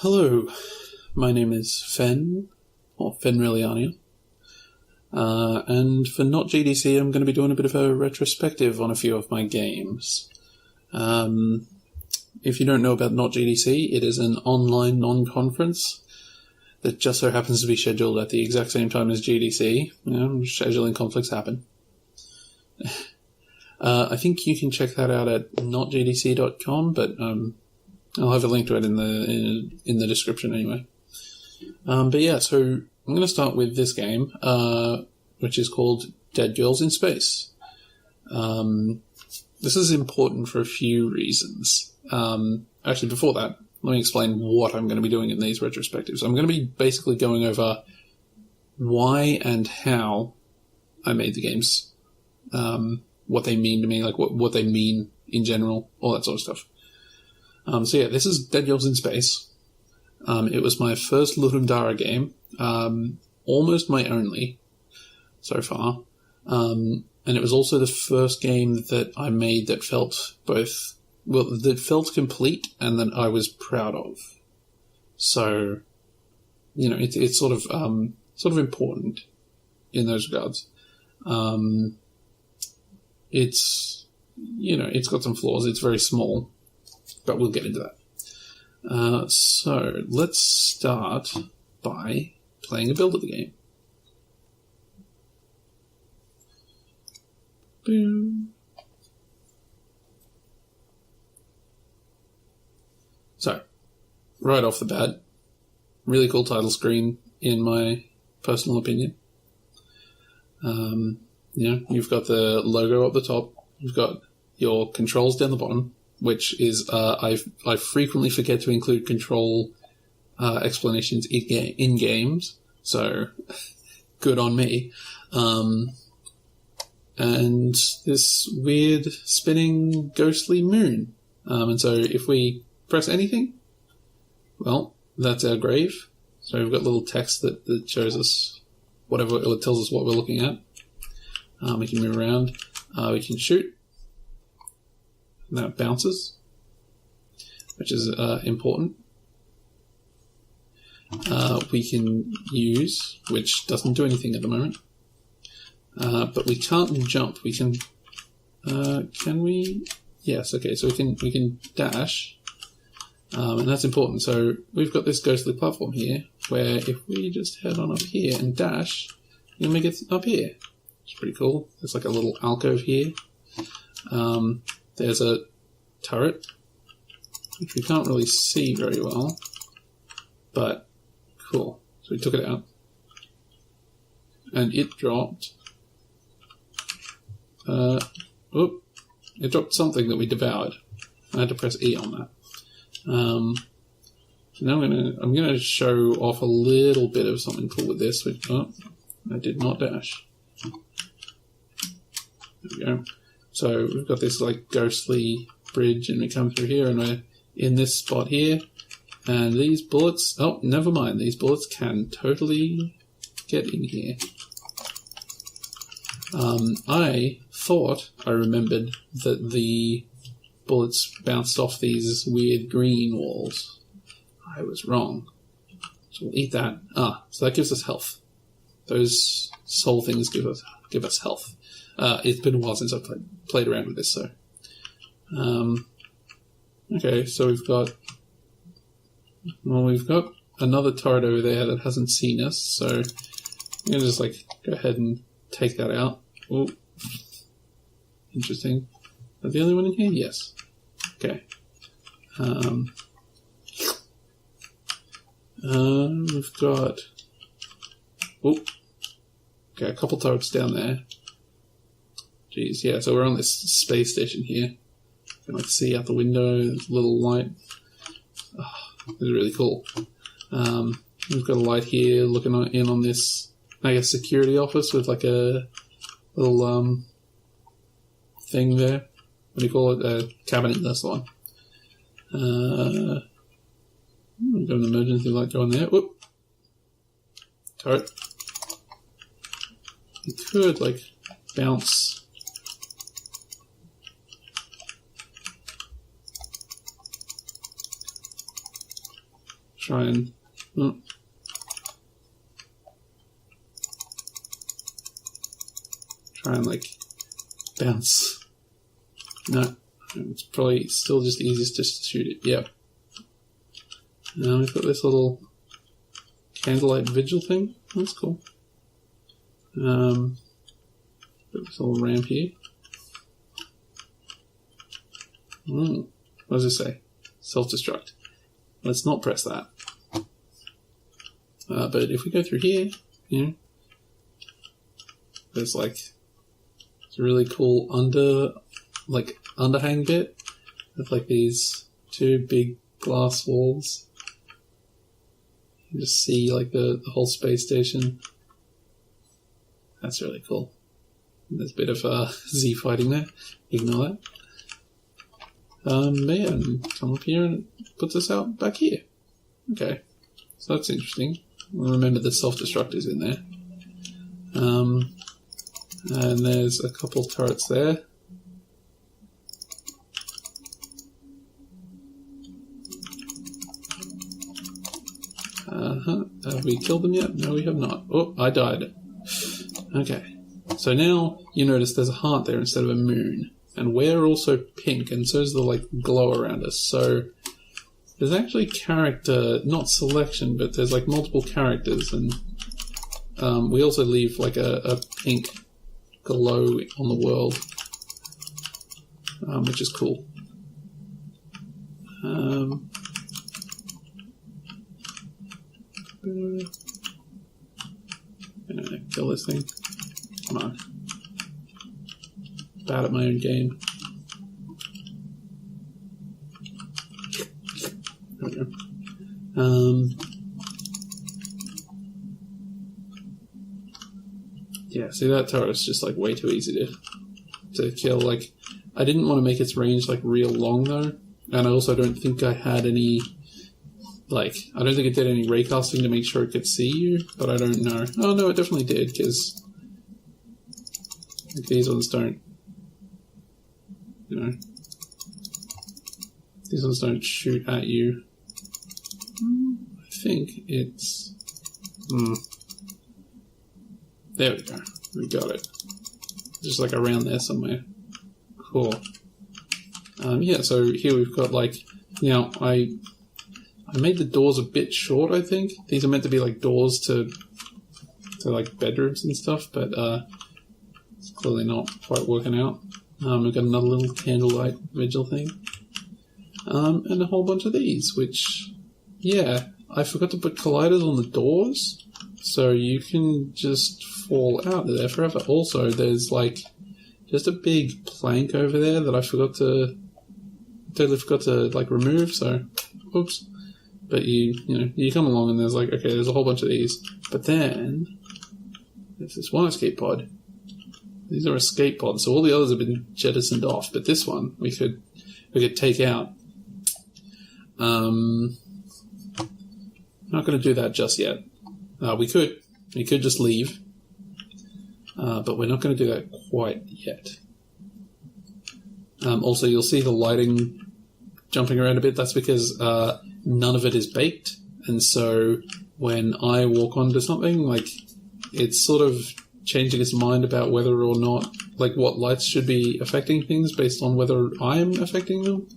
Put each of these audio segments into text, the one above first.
Hello, my name is Fen, or Fenreliania, and for Not GDC I'm going to be doing a bit of a retrospective on a few of my games. If you don't know about Not GDC, it is an online non-conference that just so happens to be scheduled at the exact same time as GDC. You know, scheduling conflicts happen. I think you can check that out at notgdc.com, but I'll have a link to it in the description anyway. But yeah, so I'm going to start with this game, which is called Dead Girls in Space. This is important for a few reasons. Actually, before that, let me explain what I'm going to be doing in these retrospectives. I'm going to be basically going over why and how I made the games, what they mean to me, like what they mean in general, all that sort of stuff. So yeah, this is Dead Girls in Space. It was my first Ludum Dare game, almost my only so far, and it was also the first game that I made that felt that felt complete and that I was proud of. So, you know, it's sort of important in those regards. It's got some flaws. It's very small. But we'll get into that. So let's start by playing a build of the game. Boom. So, right off the bat, really cool title screen in my personal opinion. You've got the logo at the top. You've got your controls down the bottom, which is, I frequently forget to include control explanations in games, so good on me. And this weird spinning ghostly moon. And so if we press anything, well, that's our grave. So we've got little text that shows us whatever, it tells us what we're looking at. We can move around. We can shoot. And that bounces, which is important. We can use, which doesn't do anything at the moment. But we can't jump. We can. Can we? Yes. Okay. So we can dash, and that's important. So we've got this ghostly platform here, where if we just head on up here and dash, then we get up here. It's pretty cool. There's like a little alcove here. There's a turret, which we can't really see very well, but cool. So we took it out, and it dropped. It dropped something that we devoured. I had to press E on that. So now I'm gonna show off a little bit of something cool with this. Which I did not dash. There we go. So we've got this like ghostly bridge, and we come through here, and we're in this spot here. And these bullets, oh, never mind. These bullets can totally get in here. I thought I remembered that the bullets bounced off these weird green walls. I was wrong. So we'll eat that. So that gives us health. Those soul things give us health. It's been a while since I've played around with this, so. Okay, so we've got another turret over there that hasn't seen us, so I'm going to just, go ahead and take that out. Oh, interesting. Are the only one in here? Yes. Okay. We've got... Oh, okay, a couple turrets down there. Jeez, yeah, so we're on this space station here. You can see out the window, there's a little light. Oh, it's really cool. We've got a light here looking in on this, I guess, security office with like a little thing there. What do you call it? A cabinet, that's the one. We've got an emergency light going there. Whoop. Turret. You could, bounce. try and... try and, like, bounce. No, it's probably still just easiest just to shoot it. Yep. Now we've got this little candlelight vigil thing. That's cool. Got this little ramp here. What does it say? Self-destruct. Let's not press that. But if we go through here, you know, there's like it's a really cool underhang bit with like these two big glass walls. You can just see like the whole space station. That's really cool. There's a bit of Z fighting there. Ignore that. But yeah, come up here and it puts us out back here. Okay, so that's interesting. Remember the self-destruct is in there. And there's a couple turrets there. Have we killed them yet? No, we have not. Oh, I died. Okay, so now you notice there's a heart there instead of a moon. And we're also pink, and so is the like glow around us. So there's actually character, not selection, but there's like multiple characters, and we also leave like a pink glow on the world, which is cool. Gonna kill this thing. Come on. Bad at my own game. There we go. Yeah, see that turret is just like way too easy to kill. Like, I didn't want to make its range like real long though, and I also don't think I had any. Like, I don't think it did any raycasting to make sure it could see you, but I don't know. Oh no, it definitely did, because like, these ones don't. You know, these ones don't shoot at you. I think it's... There we go. We got it. Just like around there somewhere. Cool. Yeah, so here we've got like... Now, I made the doors a bit short, I think. These are meant to be like doors to like bedrooms and stuff, but it's clearly not quite working out. We've got another little candlelight vigil thing. And a whole bunch of these, which, yeah, I forgot to put colliders on the doors, so you can just fall out of there forever. Also, there's like just a big plank over there that I totally forgot to like remove, so, oops. But you come along and there's like, okay, there's a whole bunch of these. But then, there's this one escape pod. These are escape pods, so all the others have been jettisoned off, but this one we could take out. Not going to do that just yet. We could just leave, but we're not going to do that quite yet. Also, you'll see the lighting jumping around a bit. That's because none of it is baked, and so when I walk onto something, like it's sort of changing its mind about whether or not, like, what lights should be affecting things based on whether I'm affecting them.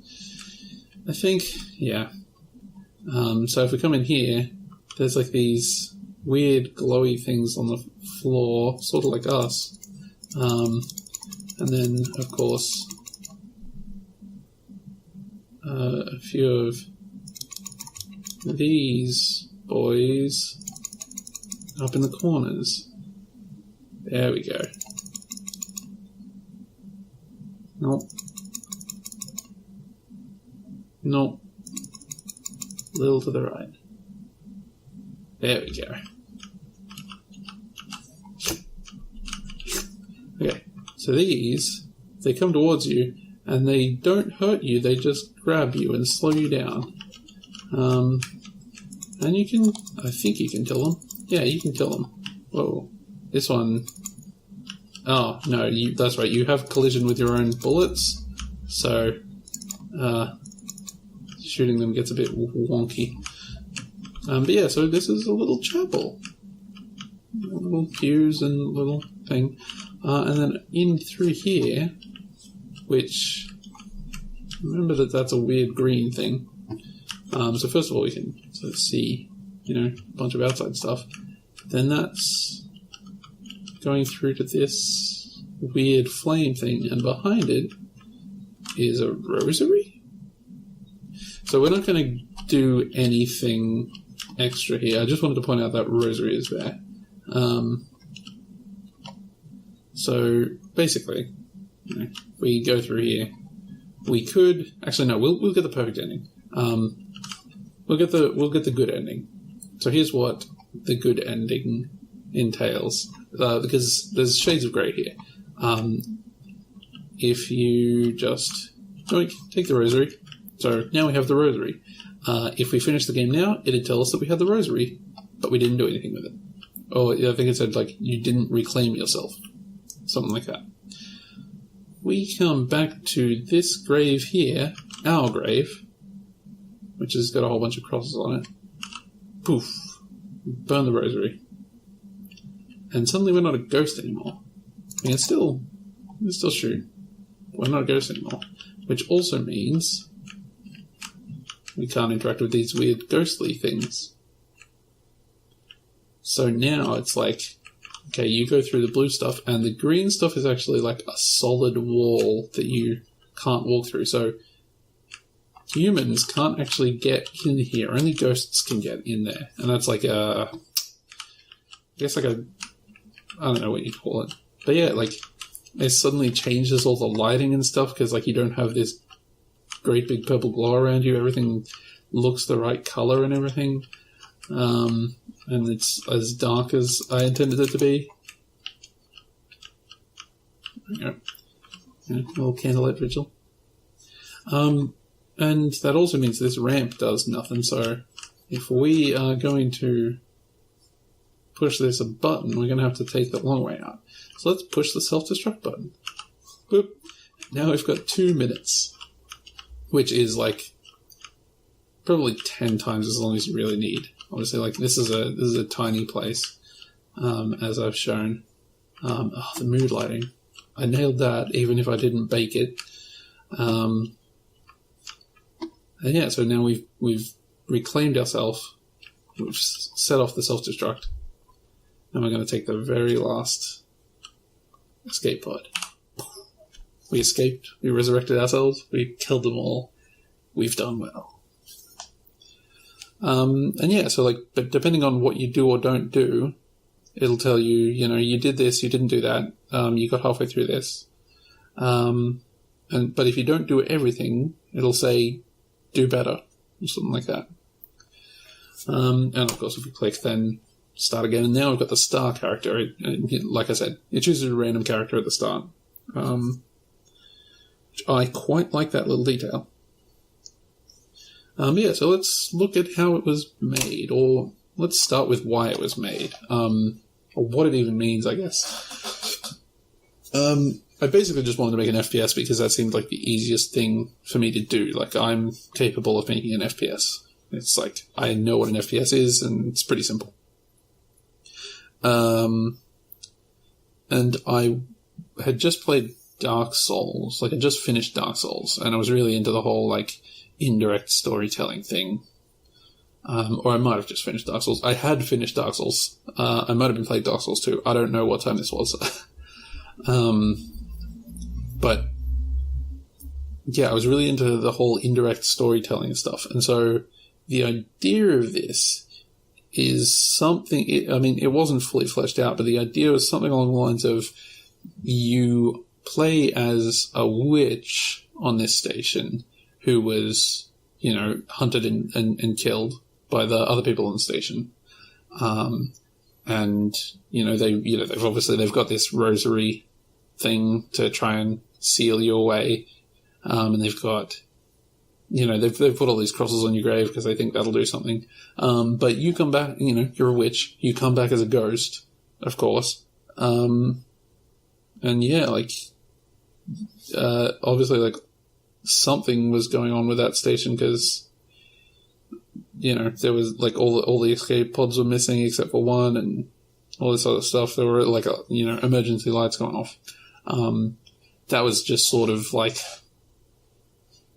I think, yeah. So if we come in here, there's like these weird glowy things on the floor, sort of like us. And then, of course, a few of these boys up in the corners. There we go. Nope. Nope. A little to the right. There we go. Okay, so these, they come towards you, and they don't hurt you, they just grab you and slow you down. And you can, I think you can kill them. Yeah, you can kill them. Whoa. This one... Oh, no, that's right, you have collision with your own bullets, so shooting them gets a bit wonky. But yeah, so this is a little chapel. Little pews and little thing. And then in through here, which... Remember that that's a weird green thing. So first of all, we can sort of see, a bunch of outside stuff. Then that's going through to this weird flame thing, and behind it is a rosary? So we're not going to do anything extra here. I just wanted to point out that rosary is there. So basically, we go through here. We could actually no. We'll get the perfect ending. We'll get the good ending. So here's what the good ending entails, because there's shades of grey here. If you just take the rosary, so now we have the rosary. If we finish the game now, it'd tell us that we had the rosary, but we didn't do anything with it. Or I think it said you didn't reclaim yourself, something like that. We come back to this grave here, our grave, which has got a whole bunch of crosses on it. Poof. Burn the rosary. And suddenly we're not a ghost anymore. We can still shoot. We're not a ghost anymore. Which also means we can't interact with these weird ghostly things. So now it's okay, you go through the blue stuff, and the green stuff is actually like a solid wall that you can't walk through. So humans can't actually get in here. Only ghosts can get in there. And that's I don't know what you call it. But yeah, it suddenly changes all the lighting and stuff, because you don't have this great big purple glow around you. Everything looks the right color and everything. And it's as dark as I intended it to be. Yeah, little candlelight vigil. And that also means this ramp does nothing, so if we are going to push this a button, we're going to have to take the long way out. So let's push the self-destruct button. Boop. Now we've got 2 minutes, which is probably 10 times as long as you really need. Obviously, this is a tiny place, as I've shown. The mood lighting, I nailed that, even if I didn't bake it. And yeah, so now we've reclaimed ourselves. We've set off the self-destruct, and we're going to take the very last escape pod. We escaped. We resurrected ourselves. We killed them all. We've done well. And yeah, so but depending on what you do or don't do, it'll tell you, you did this, you didn't do that, you got halfway through this. But if you don't do everything, it'll say, do better, or something like that. And of course, if you click, then start again. And now we've got the star character. Like I said, it chooses a random character at the start. I quite like that little detail. Yeah, so let's look at how it was made, or let's start with why it was made, or what it even means, I guess. I basically just wanted to make an FPS because that seemed like the easiest thing for me to do. I'm capable of making an FPS. It's I know what an FPS is, and it's pretty simple. And I had just played Dark Souls, I just finished Dark Souls, and I was really into the whole, indirect storytelling thing. Or I might have just finished Dark Souls. I had finished Dark Souls. I might have been playing Dark Souls 2. I don't know what time this was. But yeah, I was really into the whole indirect storytelling stuff. And so the idea of this is something, it wasn't fully fleshed out, but the idea was something along the lines of you play as a witch on this station who was, hunted and killed by the other people on the station. And, they've got this rosary thing to try and seal you away. And they've got, they've put all these crosses on your grave because they think that'll do something. But you come back, you're a witch. You come back as a ghost, of course. And yeah, obviously, something was going on with that station because, there was like all the escape pods were missing except for one, and all this other stuff. There were like emergency lights going off. That was just sort of like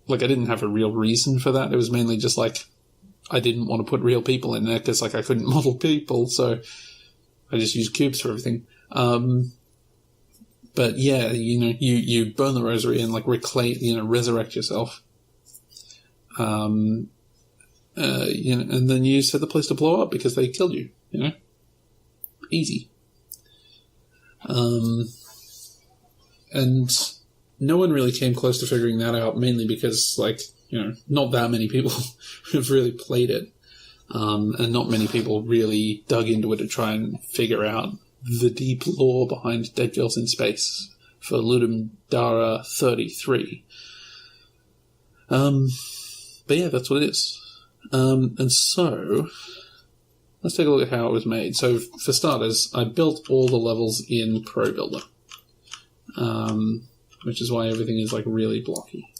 I didn't have a real reason for that. It was mainly just like I didn't want to put real people in there because like I couldn't model people, so I just used cubes for everything. But yeah, you burn the rosary and like resurrect yourself. And then you set the place to blow up because they killed you. Easy. And no one really came close to figuring that out, mainly because, not that many people have really played it. And not many people really dug into it to try and figure out the deep lore behind Dead Girls in Space for Ludum Dare 33. But yeah, that's what it is. And so, let's take a look at how it was made. So, for starters, I built all the levels in Pro Builder. Which is why everything is, really blocky.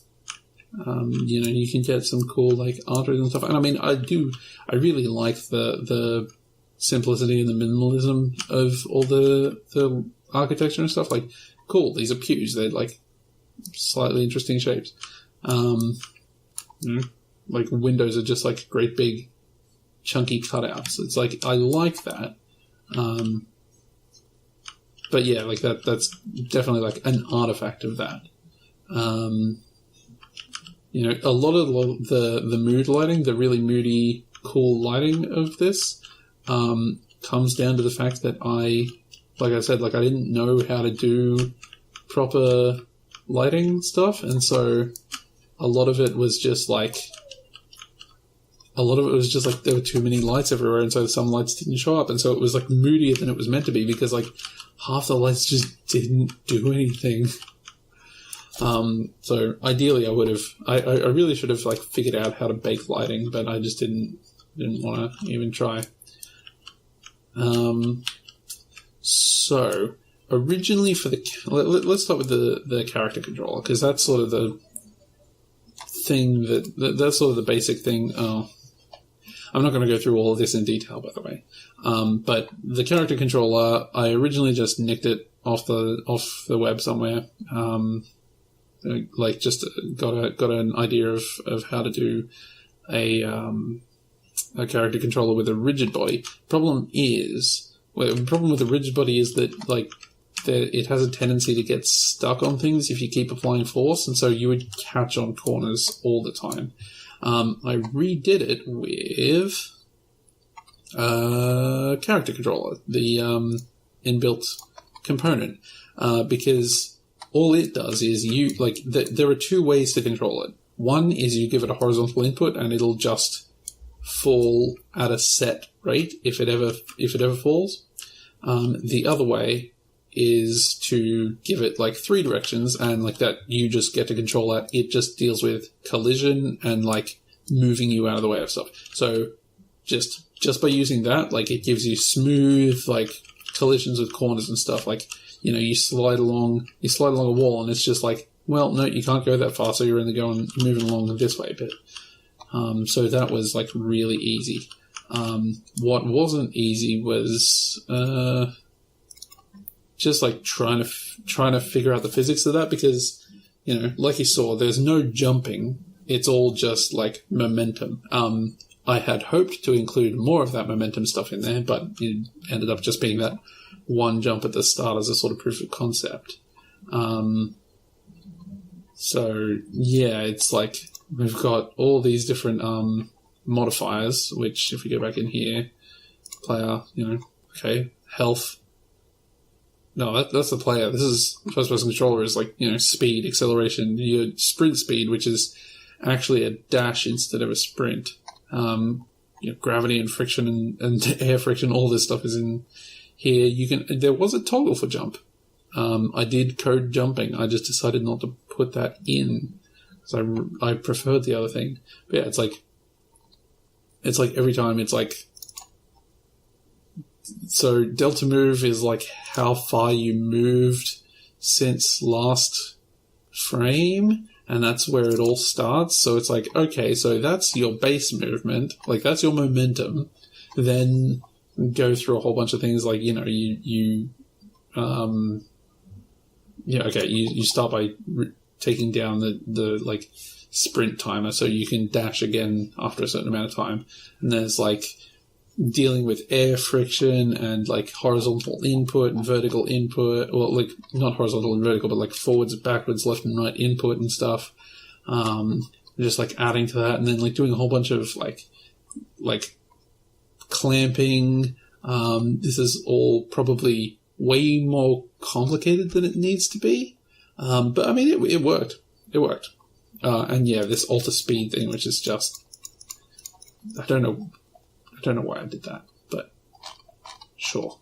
You can get some cool, arteries and stuff. And, I really like the simplicity and the minimalism of all the architecture and stuff. Cool, these are pews. They're, slightly interesting shapes. Windows are just, great big chunky cutouts. It's I like that. But yeah, that's definitely an artifact of that. A lot of the mood lighting, the really moody, cool lighting of this, comes down to the fact that I didn't know how to do proper lighting stuff, and so a lot of it was just there were too many lights everywhere, and so some lights didn't show up, and so it was moodier than it was meant to be because half the lights just didn't do anything. So ideally I really should have figured out how to bake lighting, but I just didn't want to even try. So originally for let's start with the character controller, because that's sort of the thing that's sort of the basic thing. I'm not going to go through all of this in detail, by the way. But the character controller, I originally just nicked it off the web somewhere. Just got an idea of how to do a character controller with a rigid body. Problem with a rigid body is that it has a tendency to get stuck on things if you keep applying force, and so you would catch on corners all the time. I redid it with character controller, the inbuilt component, because all it does is there are two ways to control it. One is you give it a horizontal input and it'll just fall at a set rate if it ever falls. The other way is to give it 3 directions, and that you just get to control that. It just deals with collision and moving you out of the way of stuff. So just by using that, it gives you smooth collisions with corners and stuff. You slide along a wall and it's just well, no, you can't go that far, so you're only moving along this way a bit. So that was really easy. What wasn't easy was just trying to figure out the physics of that, because like you saw, there's no jumping. It's all just momentum. I had hoped to include more of that momentum stuff in there, but it ended up just being that one jump at the start as a sort of proof of concept. So yeah, it's we've got all these different modifiers, which if we go back in here, player, okay, health. No, that's the player. This is first-person controller is speed, acceleration, your sprint speed, which is actually a dash instead of a sprint. Gravity and friction and air friction, all this stuff is in here. There was a toggle for jump. I did code jumping. I just decided not to put that in because I preferred the other thing. But yeah, it's every time it's so delta move is how far you moved since last frame, and that's where it all starts. So it's like, okay, so that's your base movement, like that's your momentum. Then go through a whole bunch of things like, you start by taking down the like sprint timer so you can dash again after a certain amount of time. And there's like dealing with air friction and like horizontal input and vertical input, or like not horizontal and vertical, but like forwards, backwards, left and right input and stuff. Just like adding to that, and then like doing a whole bunch of like clamping. This is all probably way more complicated than it needs to be. But I mean, it worked. It worked. And yeah, this alter speed thing, which is just, I don't know why I did that, but sure.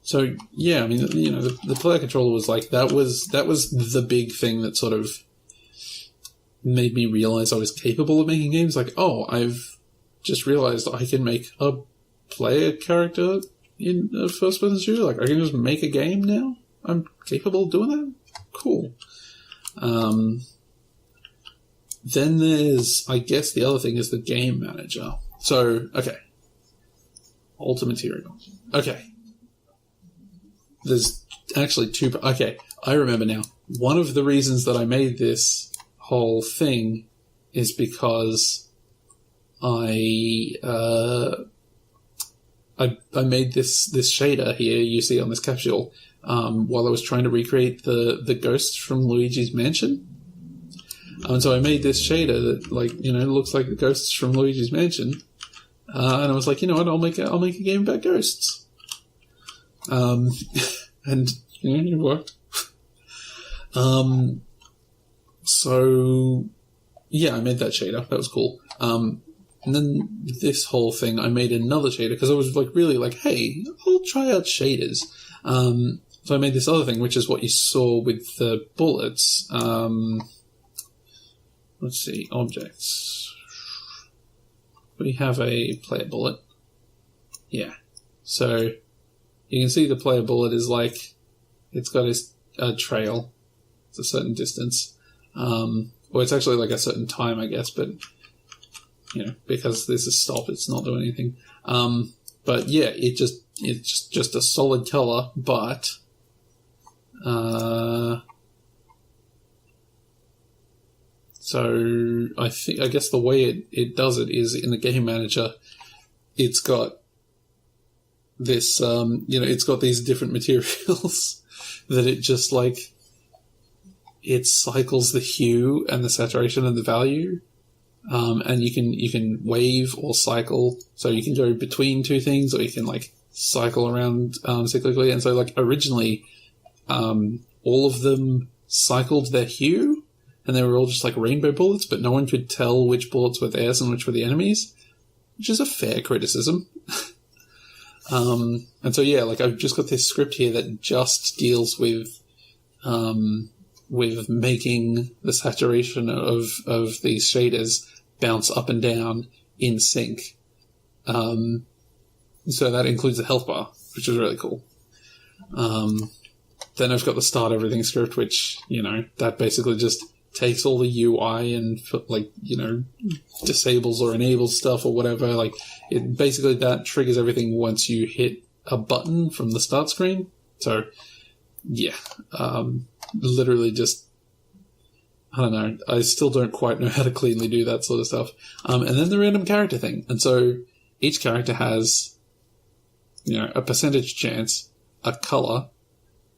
So yeah, I mean, the player controller was like, that was the big thing that sort of made me realize I was capable of making games. Like, oh, I've just realized I can make a player character in a first-person shooter. Like, I can just make a game now? I'm capable of doing that? Cool. Then there's, I guess the other thing is the game manager. So, okay. Alter material. Okay. There's actually two... Okay, I remember now. One of the reasons that I made this whole thing is because I made this shader here you see on this capsule while I was trying to recreate the ghosts from Luigi's Mansion. And so I made this shader that, like, looks like the ghosts from Luigi's Mansion. And I was like, you know what, I'll make a game about ghosts. And it worked. So yeah, I made that shader. That was cool. And then this whole thing, I made another shader because I was like really like, hey, I'll try out shaders. So I made this other thing, which is what you saw with the bullets. Let's see, objects. We have a player bullet. Yeah. So you can see the player bullet is like, it's got a trail. It's a certain distance. Or it's actually like a certain time, I guess, but because this is stop, it's not doing anything. But yeah, it's just a solid color, but so I guess the way it does it is in the game manager, it's got this, it's got these different materials that it just like, it cycles the hue and the saturation and the value. And you can wave or cycle, so you can go between two things, or you can like cycle around cyclically. And so like originally, all of them cycled their hue, and they were all just like rainbow bullets, but no one could tell which bullets were theirs and which were the enemies, which is a fair criticism. And so yeah, like I've just got this script here that just deals with making the saturation of these shaders bounce up and down in sync. So that includes the health bar, which is really cool. Then I've got the start everything script, which, that basically just takes all the UI and disables or enables stuff or whatever. Like it basically that triggers everything once you hit a button from the start screen. So yeah, literally just, I don't know. I still don't quite know how to cleanly do that sort of stuff. And then the random character thing. And so each character has, a percentage chance, a color,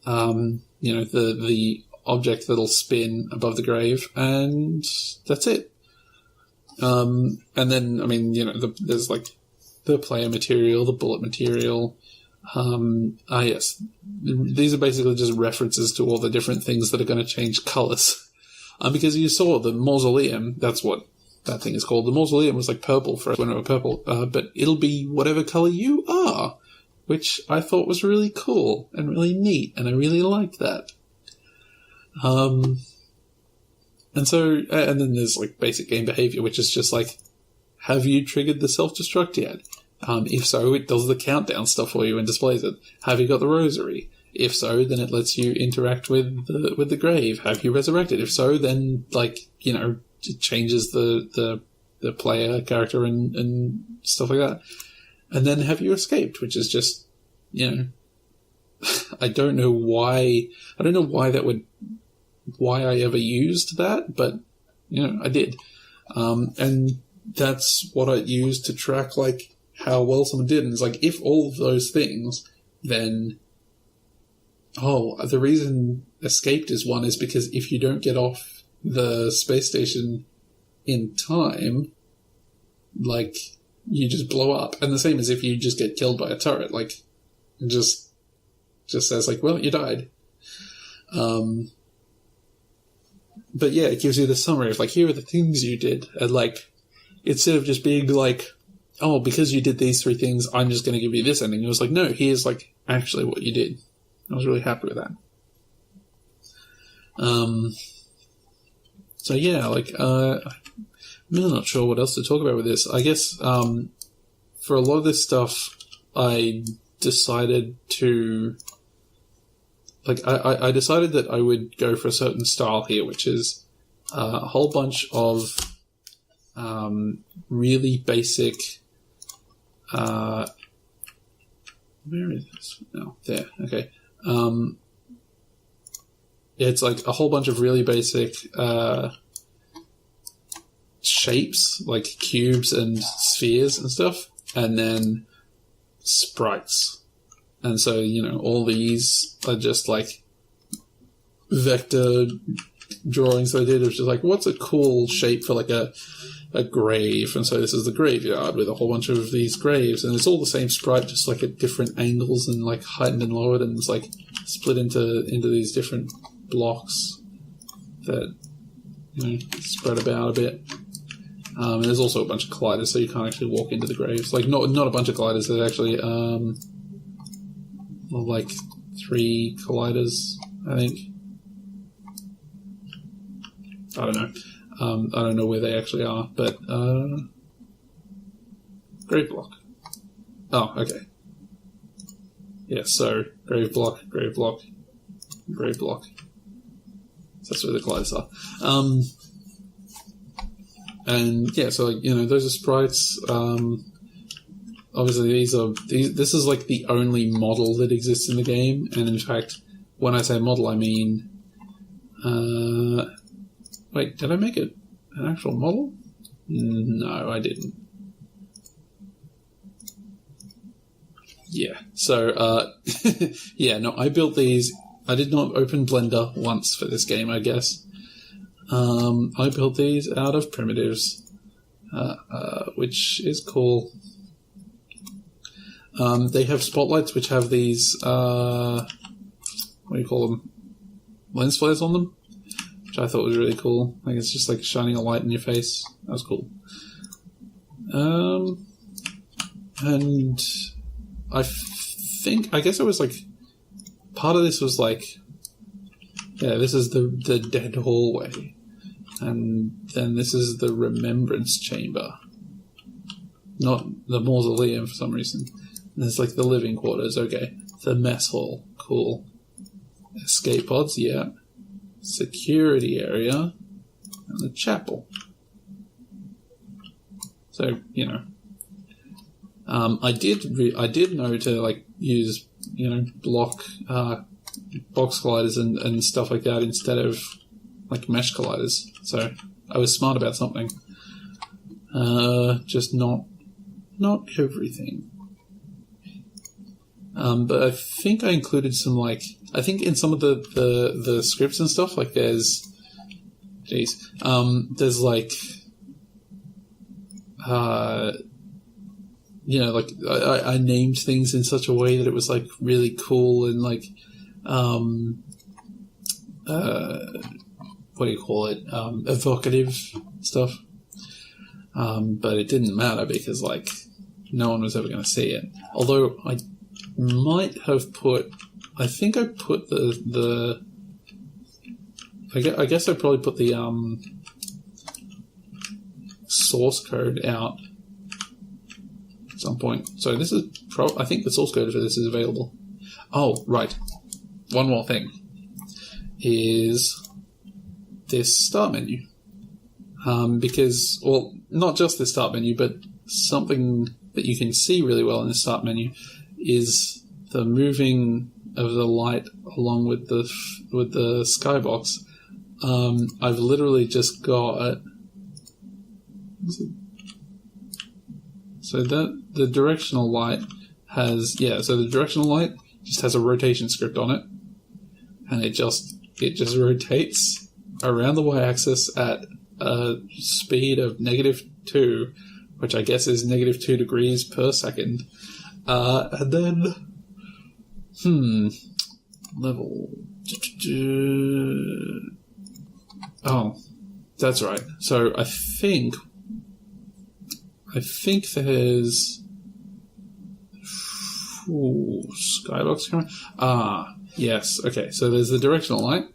the object that'll spin above the grave, and that's it. And then, I mean, there's like the player material, the bullet material. Yes. These are basically just references to all the different things that are going to change colors. Because you saw the mausoleum, that's what that thing is called. The mausoleum was like purple for when it was purple, but it'll be whatever color you are, which I thought was really cool and really neat, and I really liked that. And then there's like basic game behavior, which is just like, have you triggered the self-destruct yet? If so, it does the countdown stuff for you and displays it. Have you got the rosary? If so, then it lets you interact with the grave. Have you resurrected? If so, then, like, you know, it changes the player character and stuff like that. And then have you escaped, which is just, you know, I don't know why I ever used that, but, you know, I did. And that's what I used to track, like, how well someone did. And it's like, if all of those things, then, the reason escaped is one is because if you don't get off the space station in time, like, you just blow up. And the same as if you just get killed by a turret, like, it just says, like, well, you died. But yeah, it gives you the summary of, like, here are the things you did. And, like, instead of just being like, oh, because you did these 3 things, I'm just going to give you this ending. It was like, no, here's, like, actually what you did. I was really happy with that. So yeah, like, I'm really not sure what else to talk about with this. I guess, for a lot of this stuff, I decided to, like, I decided that I would go for a certain style here, which is a whole bunch of really basic. Where is this? Oh, there. Okay. It's like a whole bunch of really basic shapes, like cubes and spheres and stuff, and then sprites. And so, you know, all these are just like vector drawings I did. It was just like, what's a cool shape for like a grave? And so this is the graveyard with a whole bunch of these graves, and it's all the same sprite, just like at different angles and like heightened and lowered, and it's like split into these different blocks that, you know, spread about a bit. And there's also a bunch of colliders, so you can't actually walk into the graves. Like, not a bunch of colliders, there's actually like 3 colliders, I think. I don't know. I don't know where they actually are, but grave block. Oh, okay. Yeah, so grave block, grave block, grave block. So that's where the colliders are. And yeah, so, you know, those are sprites. Obviously, this is like the only model that exists in the game, and in fact, when I say model, I mean, wait, did I make it an actual model? No, I didn't. Yeah, so, yeah, no, I built these. I did not open Blender once for this game, I guess. I built these out of primitives, which is cool. They have spotlights which have these, what do you call them? Lens flares on them, which I thought was really cool. Like, it's just like shining a light in your face. That was cool. And I guess it was like, part of this was like, yeah, this is the dead hallway. And then this is the remembrance chamber. Not the mausoleum for some reason. And there's like the living quarters, okay. The mess hall, cool. Escape pods, yeah. Security area. And the chapel. So, you know. I did know to like use, you know, block box colliders and stuff like that instead of like mesh colliders. So I was smart about something. Just not everything. But I think I included some, like, I think in some of the scripts and stuff, like there's like, you know, like I named things in such a way that it was like really cool and like, what do you call it? Evocative stuff. But it didn't matter because, like, no one was ever going to see it. Although I might have put, I think I put I guess I probably put the source code out at some point. So this is I think the source code for this is available. Oh, right. one more thing is this start menu. Because, well, not just the start menu, but something that you can see really well in the start menu is the moving of the light along with the skybox. I've literally just got... So that the directional light has... Yeah, so the directional light just has a rotation script on it. And it just rotates around the y-axis at a speed of -2, which I guess is -2 degrees per second. And then... Level... Oh, that's right. So I think there's... Skybox camera? Yes. Okay, so there's the directional light,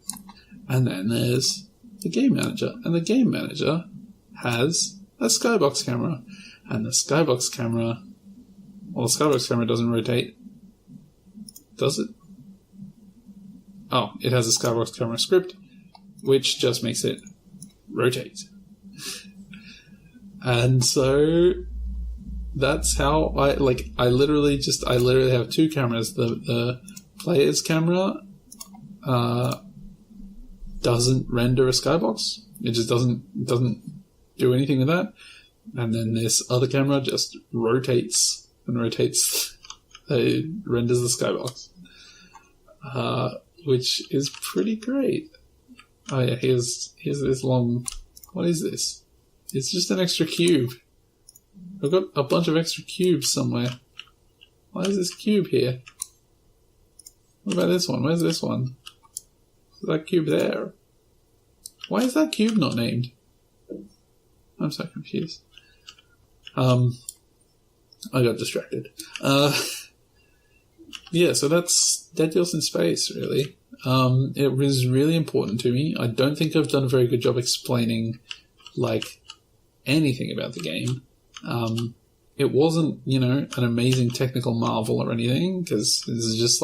and then there's the game manager. And the game manager has a skybox camera. And the skybox camera... Well, the skybox camera doesn't rotate. Does it? Oh, it has a skybox camera script, which just makes it rotate. And so that's how I literally have two cameras. The player's camera doesn't render a skybox. It just doesn't do anything with that. And then this other camera just rotates and rotates. It renders the skybox, which is pretty great. Oh yeah, here's this long... What is this? It's just an extra cube. I've got a bunch of extra cubes somewhere. Why is this cube here? What about this one? Where's this one? Is that cube there? Why is that cube not named? I'm so confused. I got distracted. Yeah, so that's Dead Deals in Space, really. It was really important to me. I don't think I've done a very good job explaining, anything about the game. It wasn't, an amazing technical marvel or anything, because this is just,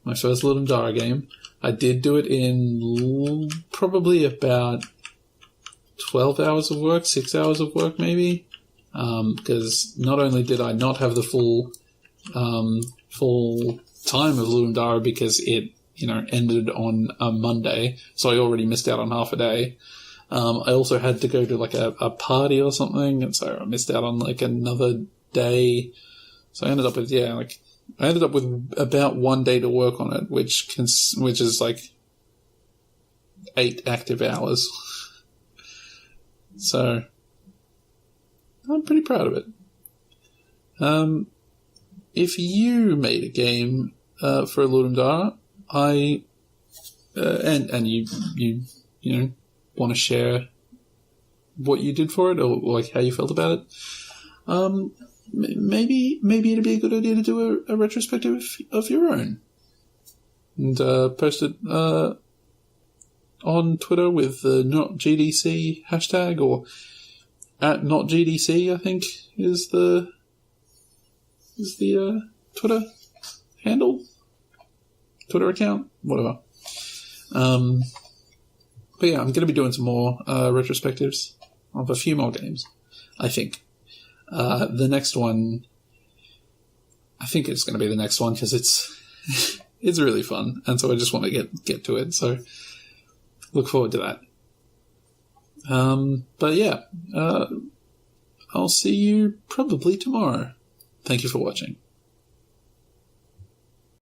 my first Ludum Dare game. I did do it in probably about 12 hours of work, 6 hours of work, maybe. Because not only did I not have the full time of Ludum Dare because it, ended on a Monday, so I already missed out on half a day. I also had to go to a party or something, and so I missed out on another day. So I ended up with about 1 day to work on it, which is 8 active hours. So I'm pretty proud of it. If you made a game for Ludum Dare, and you want to share what you did for it or how you felt about it, maybe it'd be a good idea to do a retrospective of your own and post it on Twitter with the NotGDC hashtag, or at NotGDC, I think is the Twitter handle, Twitter account, whatever. But yeah, I'm going to be doing some more retrospectives of a few more games, I think. The next one, I think it's going to be the next one because it's really fun, and so I just want to get to it. So look forward to that. But yeah, I'll see you probably tomorrow. Thank you for watching.